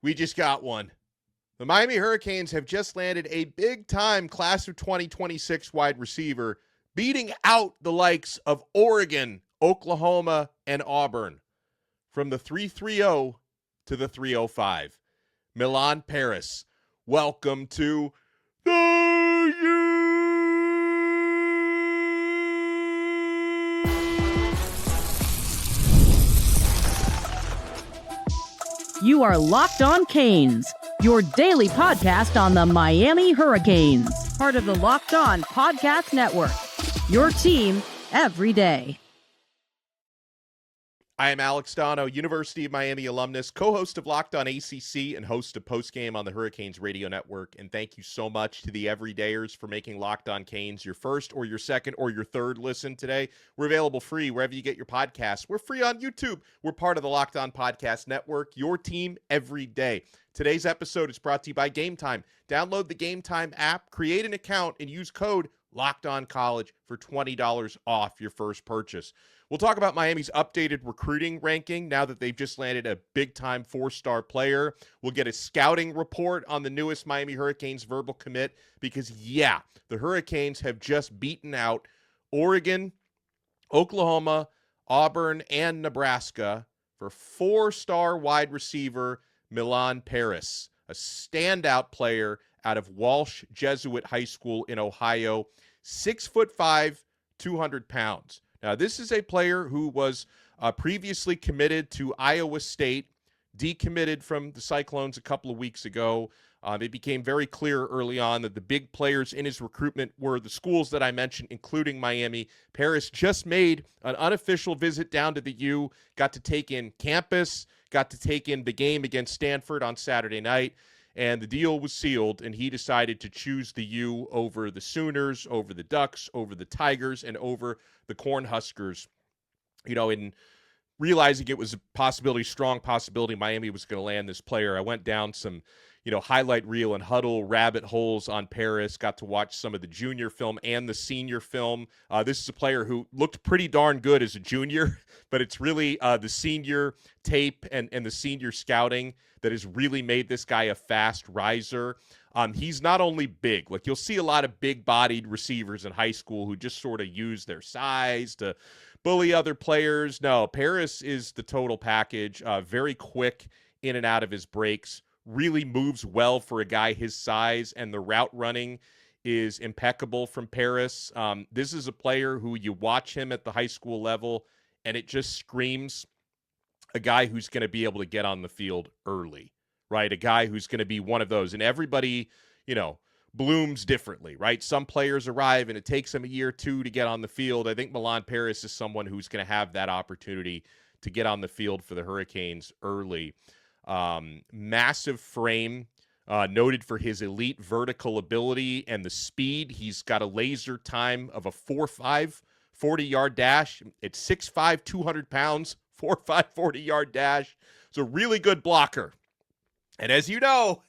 We just got one. The Miami Hurricanes have just landed a big-time class of 2026 wide receiver, beating out the likes of Oregon, Oklahoma, and Auburn. From the 330 to the 305. Milan Paris, welcome to the U. You are Locked On Canes, your daily podcast on the Miami Hurricanes, part of the Locked On Podcast Network, your team every day. I am Alex Donno, University of Miami alumnus, co-host of Locked On ACC and host of Postgame on the Hurricanes Radio Network. And thank you so much to the everydayers for making Locked On Canes your first or your second or your third listen today. We're available free wherever you get your podcasts. We're free on YouTube. We're part of the Locked On Podcast Network, your team every day. Today's episode is brought to you by Game Time. Download the Game Time app, create an account, and use code LOCKEDONCollege for $20 off your first purchase. We'll talk about Miami's updated recruiting ranking now that they've just landed a big-time four-star player. We'll get a scouting report on the newest Miami Hurricanes verbal commit because, yeah, the Hurricanes have just beaten out Oregon, Oklahoma, Auburn, and Nebraska for four-star wide receiver Milan Paris, a standout player out of Walsh Jesuit High School in Ohio, 6'5", 200 pounds. Now, this is a player who was previously committed to Iowa State, decommitted from the Cyclones a couple of weeks ago. It became very clear early on that the big players in his recruitment were the schools that I mentioned, including Miami. Paris just made an unofficial visit down to the U, got to take in campus, got to take in the game against Stanford on Saturday night, and the deal was sealed, and he decided to choose the U over the Sooners, over the Ducks, over the Tigers, and over the Cornhuskers. You know, in realizing it was a possibility, strong possibility, Miami was going to land this player, I went down some, highlight reel and huddle rabbit holes on Paris, got to watch some of the junior film and the senior film. This is a player who looked pretty darn good as a junior, but it's really the senior tape and the senior scouting that has really made this guy a fast riser. He's not only big, like you'll see a lot of big-bodied receivers in high school who just sort of use their size to bully other players. No, Paris is the total package, very quick in and out of his breaks, really moves well for a guy his size, and the route running is impeccable from Paris. This is a player who you watch him at the high school level, and it just screams a guy who's going to be able to get on the field early, right? A guy who's going to be one of those. And everybody, blooms differently, right? Some players arrive, and it takes them a year or two to get on the field. I think Milan Paris is someone who's going to have that opportunity to get on the field for the Hurricanes early. Massive frame, noted for his elite vertical ability and the speed. He's got a laser time of a 4.5 40-yard dash. It's 6'5", 200 pounds, 4.5 40-yard dash. It's a really good blocker. And as you know,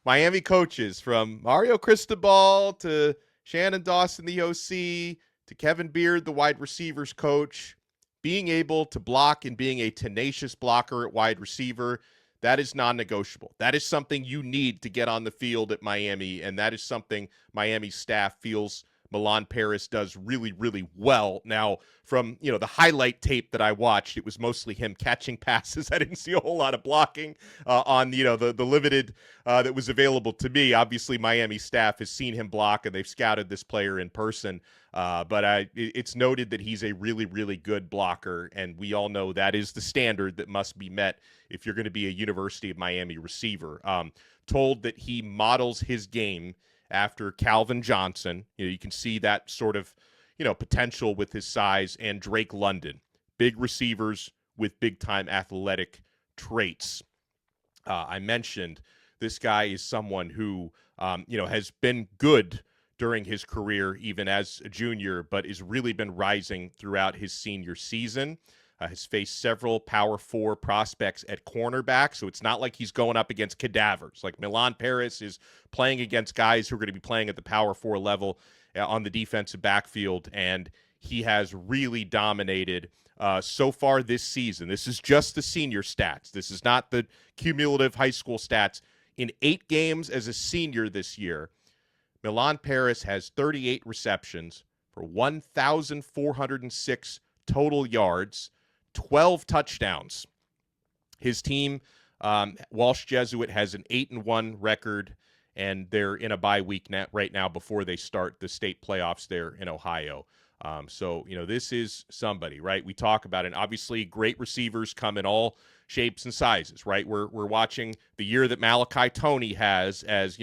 Miami coaches, from Mario Cristobal to Shannon Dawson, the OC, to Kevin Beard, the wide receivers coach, being able to block and being a tenacious blocker at wide receiver, that is non-negotiable. That is something you need to get on the field at Miami, and that is something Miami's staff feels Milan Paris does really, really well. Now, from, the highlight tape that I watched, it was mostly him catching passes. I didn't see a whole lot of blocking on, the limited that was available to me. Obviously, Miami staff has seen him block, and they've scouted this player in person. But it's noted that he's a really, really good blocker, and we all know that is the standard that must be met if you're going to be a University of Miami receiver. Told that he models his game after Calvin Johnson. You can see that sort of, potential with his size, and Drake London, big receivers with big-time athletic traits. I mentioned this guy is someone who, has been good during his career, even as a junior, but has really been rising throughout his senior season. Has faced several Power 4 prospects at cornerback, so it's not like he's going up against cadavers. Like Milan Paris is playing against guys who are going to be playing at the Power 4 level on the defensive backfield, and he has really dominated so far this season. This is just the senior stats. This is not the cumulative high school stats. In 8 games as a senior this year, Milan Paris has 38 receptions for 1,406 total yards, 12 touchdowns. His team, Walsh Jesuit, has an 8-1 record, and they're in a bye week right now before they start the state playoffs there in Ohio. So, this is somebody, right? We talk about it. Obviously, great receivers come in all shapes and sizes, right? We're watching the year that Malachi Toney has as,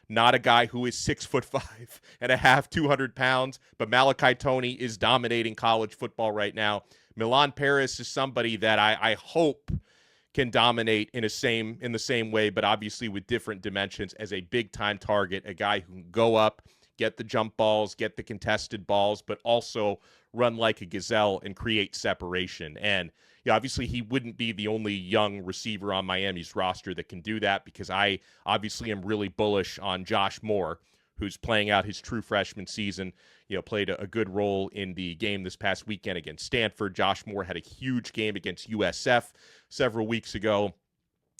not a guy who is 6'5.5", 200 pounds, but Malachi Toney is dominating college football right now. Milan Paris is somebody that I hope can dominate in the same way, but obviously with different dimensions as a big-time target, a guy who can go up, get the jump balls, get the contested balls, but also run like a gazelle and create separation. And obviously he wouldn't be the only young receiver on Miami's roster that can do that, because I obviously am really bullish on Josh Moore, who's playing out his true freshman season. Played a good role in the game this past weekend against Stanford. Josh Moore had a huge game against USF several weeks ago.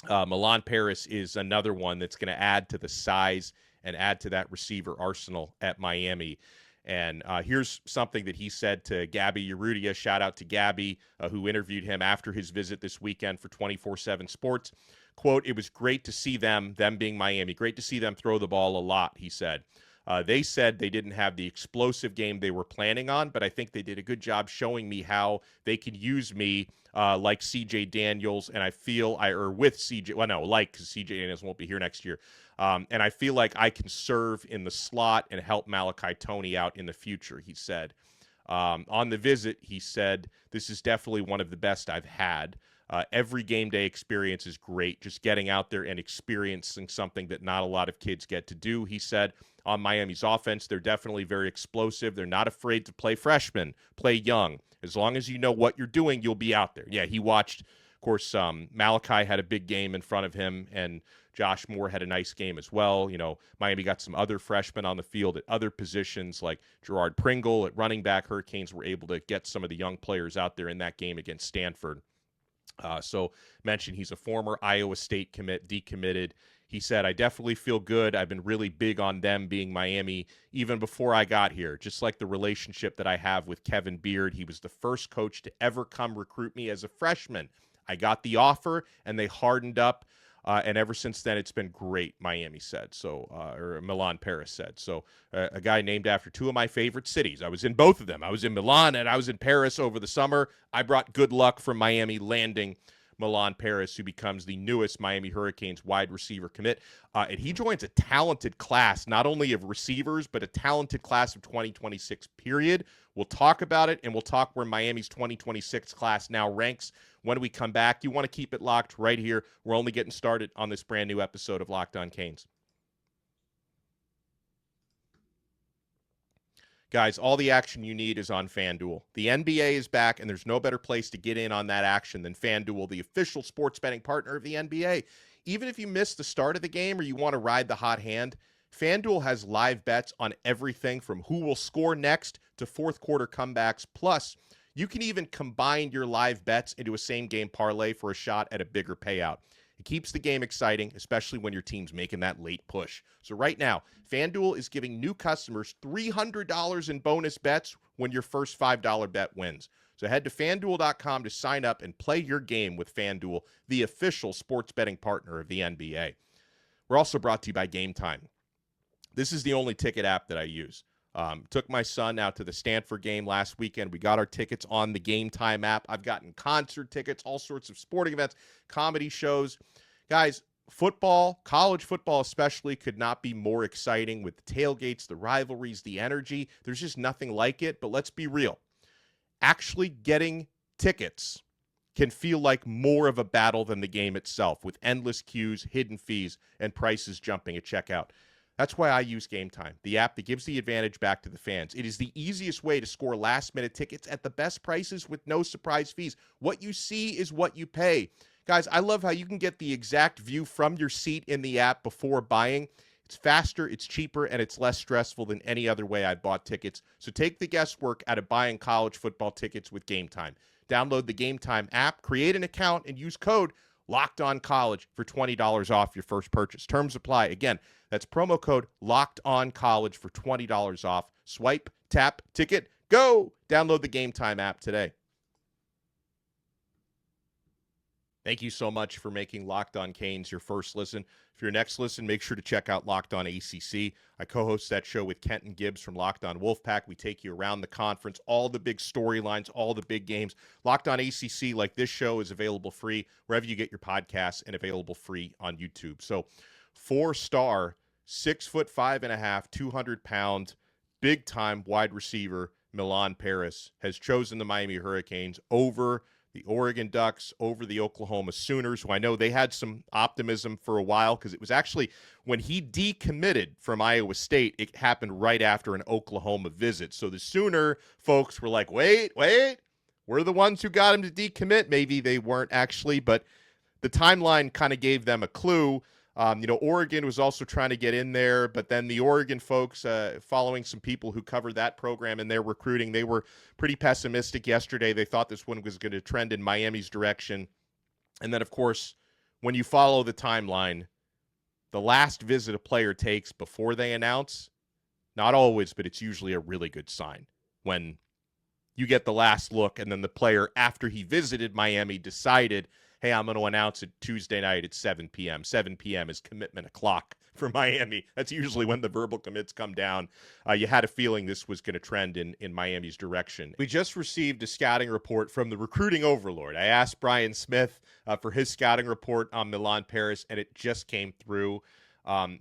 Milan Paris is another one that's going to add to the size and add to that receiver arsenal at Miami. And here's something that he said to Gabby Urrutia. Shout out to Gabby, who interviewed him after his visit this weekend for 24/7 Sports. Quote, "It was great to see them being Miami, great to see them throw the ball a lot," he said. They said they didn't have the explosive game they were planning on, but I think they did a good job showing me how they could use me like C.J. Daniels, and I feel with C.J. Well, no, because C.J. Daniels won't be here next year. And I feel like I can serve in the slot and help Malachi Toney out in the future, he said. On the visit, he said, "This is definitely one of the best I've had. Every game day experience is great, just getting out there and experiencing something that not a lot of kids get to do," he said. On Miami's offense, they're definitely very explosive. They're not afraid to play freshmen, play young. As long as you know what you're doing, you'll be out there. Yeah, he watched, of course, Malachi had a big game in front of him, and Josh Moore had a nice game as well. Miami got some other freshmen on the field at other positions, like Gerard Pringle at running back. Hurricanes were able to get some of the young players out there in that game against Stanford. So mentioned he's a former Iowa State commit, decommitted. He said, "I definitely feel good. I've been really big on them being Miami even before I got here, just like the relationship that I have with Kevin Beard. He was the first coach to ever come recruit me as a freshman. I got the offer, and they hardened up, and ever since then, it's been great," Miami said. Or Milan Paris said. So a guy named after 2 of my favorite cities. I was in both of them. I was in Milan, and I was in Paris over the summer. I brought good luck from Miami landing Milan Paris, who becomes the newest Miami Hurricanes wide receiver commit. And he joins a talented class, not only of receivers, but a talented class of 2026, period. We'll talk about it, and we'll talk where Miami's 2026 class now ranks when we come back. You want to keep it locked right here. We're only getting started on this brand new episode of Locked On Canes. Guys, all the action you need is on FanDuel. The NBA is back, and there's no better place to get in on that action than FanDuel, the official sports betting partner of the NBA. Even if you missed the start of the game or you want to ride the hot hand, FanDuel has live bets on everything from who will score next to fourth quarter comebacks. Plus, you can even combine your live bets into a same-game parlay for a shot at a bigger payout. It keeps the game exciting, especially when your team's making that late push. So right now, FanDuel is giving new customers $300 in bonus bets when your first $5 bet wins. So head to FanDuel.com to sign up and play your game with FanDuel, the official sports betting partner of the NBA. We're also brought to you by Game Time. This is the only ticket app that I use. Took my son out to the Stanford game last weekend. We got our tickets on the Game Time app. I've gotten concert tickets, all sorts of sporting events, comedy shows. Guys, football, college football especially, could not be more exciting with the tailgates, the rivalries, the energy. There's just nothing like it. But let's be real. Actually getting tickets can feel like more of a battle than the game itself, with endless queues, hidden fees, and prices jumping at checkout. That's why I use Game Time, the app that gives the advantage back to the fans. It is the easiest way to score last-minute tickets at the best prices with no surprise fees. What you see is what you pay. Guys, I love how you can get the exact view from your seat in the app before buying. It's faster, it's cheaper, and it's less stressful than any other way I've bought tickets. So take the guesswork out of buying college football tickets with Game Time. Download the Game Time app, create an account, and use code LOCKEDONCOLLEGE for $20 off your first purchase. Terms apply. Again, that's promo code LOCKEDONCOLLEGE for $20 off. Swipe, tap, ticket, go! Download the Game Time app today. Thank you so much for making Locked On Canes your first listen. For your next listen, make sure to check out Locked On ACC. I co-host that show with Kenton Gibbs from Locked On Wolfpack. We take you around the conference, all the big storylines, all the big games. Locked On ACC, like this show, is available free wherever you get your podcasts and available free on YouTube. So 4-star, 6'5.5", 200-pound, big-time wide receiver Milan Paris has chosen the Miami Hurricanes over the Oregon Ducks, over the Oklahoma Sooners, who I know they had some optimism for a while because it was actually when he decommitted from Iowa State, it happened right after an Oklahoma visit. So the Sooner folks were like, wait, we're the ones who got him to decommit. Maybe they weren't actually, but the timeline kind of gave them a clue. Oregon was also trying to get in there, but then the Oregon folks, following some people who covered that program and their recruiting, they were pretty pessimistic yesterday. They thought this one was going to trend in Miami's direction. And then, of course, when you follow the timeline, the last visit a player takes before they announce, not always, but it's usually a really good sign when you get the last look and then the player, after he visited Miami, decided, hey, I'm going to announce it Tuesday night at 7 p.m. 7 p.m. is commitment o'clock for Miami. That's usually when the verbal commits come down. You had a feeling this was going to trend in Miami's direction. We just received a scouting report from the recruiting overlord. I asked Brian Smith for his scouting report on Milan Paris, and it just came through.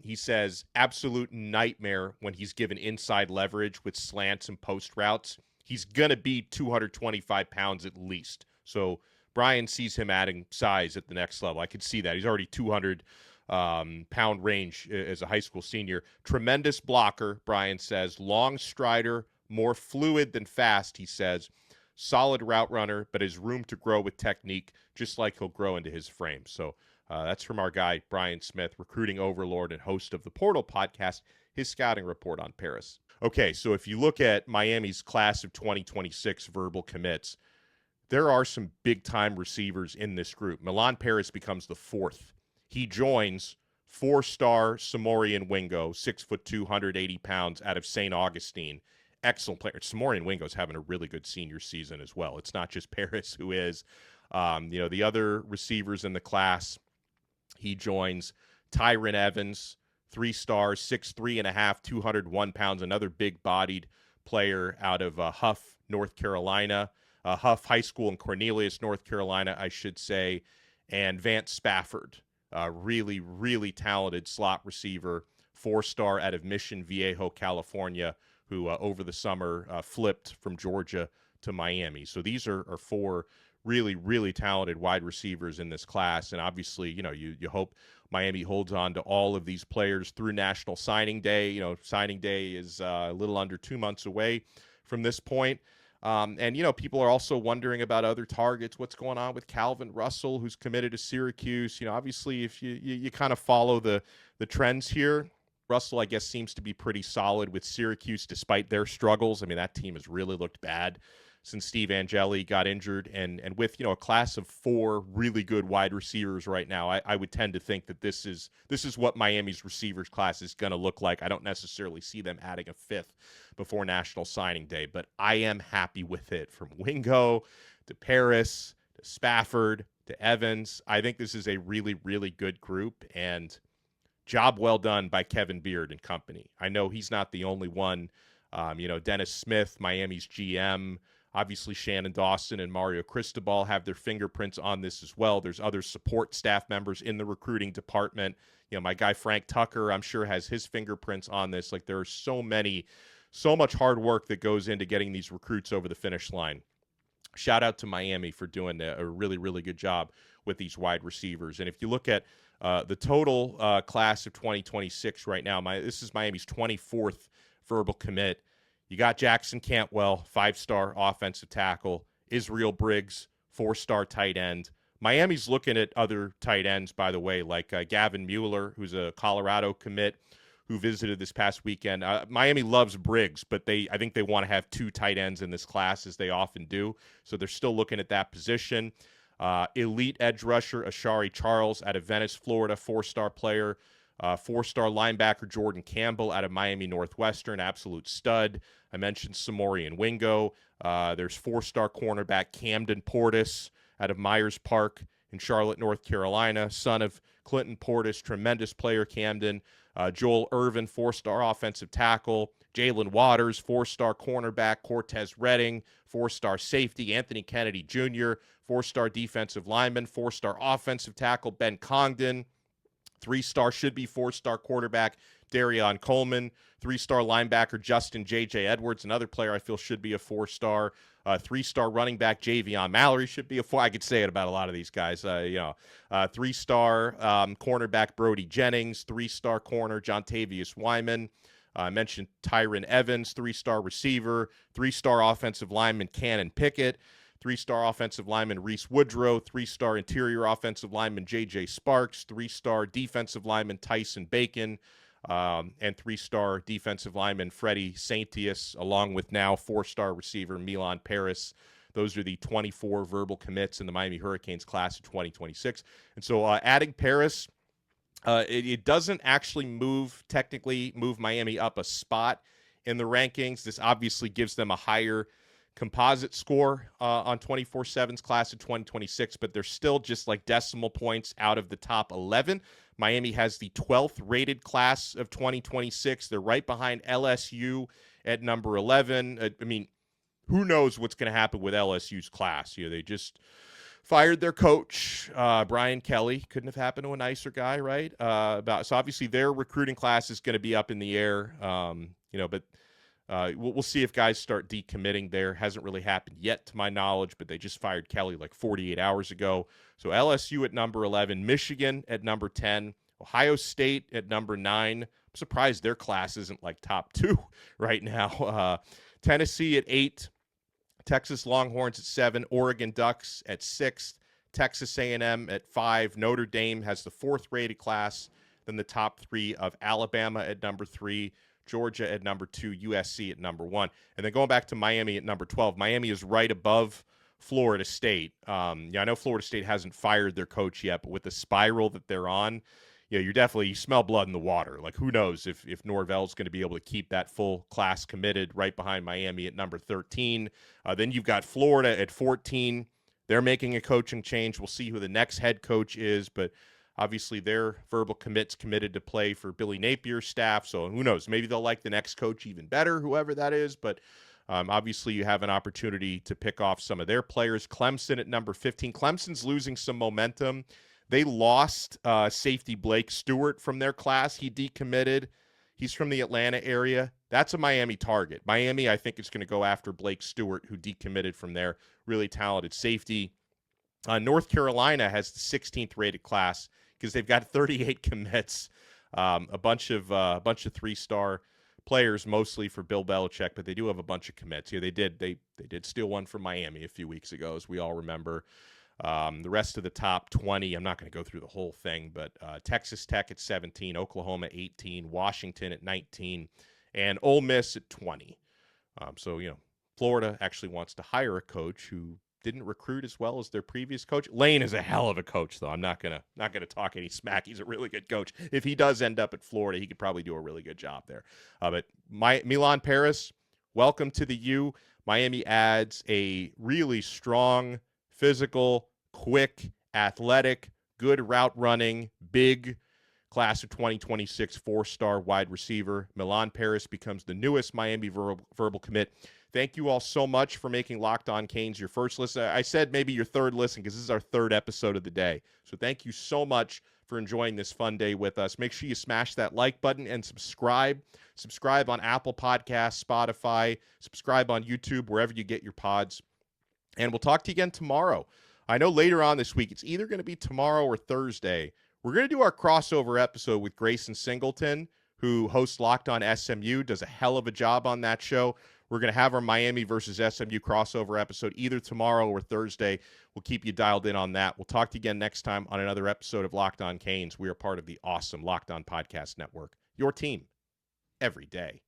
He says, absolute nightmare when he's given inside leverage with slants and post routes. He's going to be 225 pounds at least. So Brian sees him adding size at the next level. I could see that. He's already 200 pound range as a high school senior. Tremendous blocker, Brian says. Long strider, more fluid than fast, he says. Solid route runner, but has room to grow with technique, just like he'll grow into his frame. So that's from our guy, Brian Smith, recruiting overlord and host of the Portal podcast, his scouting report on Paris. Okay, so if you look at Miami's class of 2026 verbal commits, there are some big-time receivers in this group. Milan Paris becomes the fourth. He joins 4-star SAMORIAN WINGO, 6'2", 180 pounds, out of St. Augustine. Excellent player. SAMORIAN WINGO's having a really good senior season as well. It's not just Paris who is. The other receivers in the class, he joins TYRON Evans, 3 stars, 6'3.5", 201 pounds, another big-bodied player out of Huff, North Carolina. Huff High School in Cornelius, North Carolina, I should say, and VANCE SPAFFORD, really, really talented slot receiver, 4-star out of Mission Viejo, California, who over the summer flipped from Georgia to Miami. So these are 4 really, really talented wide receivers in this class, and obviously, you hope Miami holds on to all of these players through National Signing Day. Signing Day is a little under 2 months away from this point. People are also wondering about other targets. What's going on with Calvin Russell, who's committed to Syracuse? Obviously, if you kind of follow the trends here, Russell, I guess, seems to be pretty solid with Syracuse despite their struggles. I mean, that team has really looked bad since Steve Angeli got injured. And with, a class of 4 really good wide receivers right now, I would tend to think that this is what Miami's receivers class is going to look like. I don't necessarily see them adding a 5th before National Signing Day, but I am happy with it. From Wingo to Paris to Spafford to Evans, I think this is a really, really good group, and job well done by Kevin Beard and company. I know he's not the only one. Dennis Smith, Miami's GM, obviously Shannon Dawson and Mario Cristobal have their fingerprints on this as well. There's other support staff members in the recruiting department. My guy Frank Tucker, I'm sure, has his fingerprints on this. Like, there are so much hard work that goes into getting these recruits over the finish line. Shout out to Miami for doing a really, really good job with these wide receivers. And if you look at the total class of 2026 right now, this is Miami's 24th verbal commit. You got Jackson Cantwell, 5-star offensive tackle. Israel Briggs, 4-star tight end. Miami's looking at other tight ends, by the way, like Gavin Mueller, who's a Colorado commit, who visited this past weekend. Miami loves Briggs, but I think they want to have 2 tight ends in this class, as they often do. So they're still looking at that position. Elite edge rusher Ashari Charles out of Venice, Florida, 4-star player. 4-star linebacker Jordan Campbell out of Miami Northwestern, absolute stud. I mentioned Samorian Wingo. There's 4-star cornerback Camden Portis out of Myers Park in Charlotte, North Carolina, son of Clinton Portis, tremendous player Camden. Joel Irvin, 4-star offensive tackle. Jalen Waters, 4-star cornerback. Cortez Redding, 4-star safety. Anthony Kennedy Jr., 4-star defensive lineman. 4-star offensive tackle Ben Congdon. 3-star should be 4-star quarterback Darion Coleman. 3-star linebacker Justin J.J. Edwards, another player I feel should be a 4-star. 3-star running back Javion Mallory should be a 4. I could say it about a lot of these guys. 3-star cornerback Brody Jennings. 3-star corner Jontavius Wyman. I mentioned Tyron Evans, 3-star receiver. 3-star offensive lineman Cannon Pickett. 3-star offensive lineman Reese Woodrow, 3-star interior offensive lineman J.J. Sparks, 3-star defensive lineman Tyson Bacon, and 3-star defensive lineman Freddie Saintius, along with now 4-star receiver Milan Paris. Those are the 24 verbal commits in the Miami Hurricanes class of 2026. And so adding Paris, it doesn't actually technically move Miami up a spot in the rankings. This obviously gives them a higher composite score on 24/7's class of 2026, but they're still just like decimal points out of the top 11. Miami has the 12th rated class of 2026. They're right behind LSU at number 11. I mean, who knows what's going to happen with LSU's class? They just fired their coach, Brian Kelly. Couldn't have happened to a nicer guy, right? So obviously their recruiting class is going to be up in the air, but we'll see if guys start decommitting there. Hasn't really happened yet to my knowledge, but they just fired Kelly like 48 hours ago. So LSU at number 11, Michigan at number 10, Ohio State at number 9. I'm surprised their class isn't like top 2 right now. Tennessee at 8, Texas Longhorns at 7, Oregon Ducks at 6, Texas A&M at 5. Notre Dame has the 4th rated class, then the top 3 of Alabama at number 3, Georgia at number 2, USC at number 1. And then going back to Miami at number 12, Miami is right above Florida State. I know Florida State hasn't fired their coach yet, but with the spiral that they're on, you smell blood in the water. Like, who knows if Norvell's going to be able to keep that full class committed right behind Miami at number 13. Then you've got Florida at 14. They're making a coaching change. We'll see who the next head coach is, but obviously, their verbal commits committed to play for Billy Napier's staff, so who knows? Maybe they'll like the next coach even better, whoever that is, but obviously you have an opportunity to pick off some of their players. Clemson at number 15. Clemson's losing some momentum. They lost safety Blake Stewart from their class. He decommitted. He's from the Atlanta area. That's a Miami target. Miami, I think, is going to go after Blake Stewart, who decommitted from their really talented safety. North Carolina has the 16th rated class because they've got 38 commits, a bunch of 3-star players, mostly for Bill Belichick, but they do have a bunch of commits. They did steal one from Miami a few weeks ago, as we all remember. The rest of the top 20, I'm not going to go through the whole thing, but Texas Tech at 17, Oklahoma 18, Washington at 19, and Ole Miss at 20. Florida actually wants to hire a coach who didn't recruit as well as their previous coach. Lane is a hell of a coach, though. I'm not gonna talk any smack. He's a really good coach. If he does end up at Florida, he could probably do a really good job there. But Milan Paris, welcome to the U. Miami adds a really strong, physical, quick, athletic, good route running, big class of 2026 4-star wide receiver. Milan Paris becomes the newest Miami verbal commit. Thank you all so much for making Locked On Canes your first listen. I said maybe your third listen because this is our 3rd episode of the day. So thank you so much for enjoying this fun day with us. Make sure you smash that like button and subscribe. Subscribe on Apple Podcasts, Spotify, subscribe on YouTube, wherever you get your pods. And we'll talk to you again tomorrow. I know later on this week, it's either going to be tomorrow or Thursday. We're going to do our crossover episode with Grayson Singleton, who hosts Locked On SMU, does a hell of a job on that show. We're going to have our Miami versus SMU crossover episode either tomorrow or Thursday. We'll keep you dialed in on that. We'll talk to you again next time on another episode of Locked On Canes. We are part of the awesome Locked On Podcast Network, your team every day.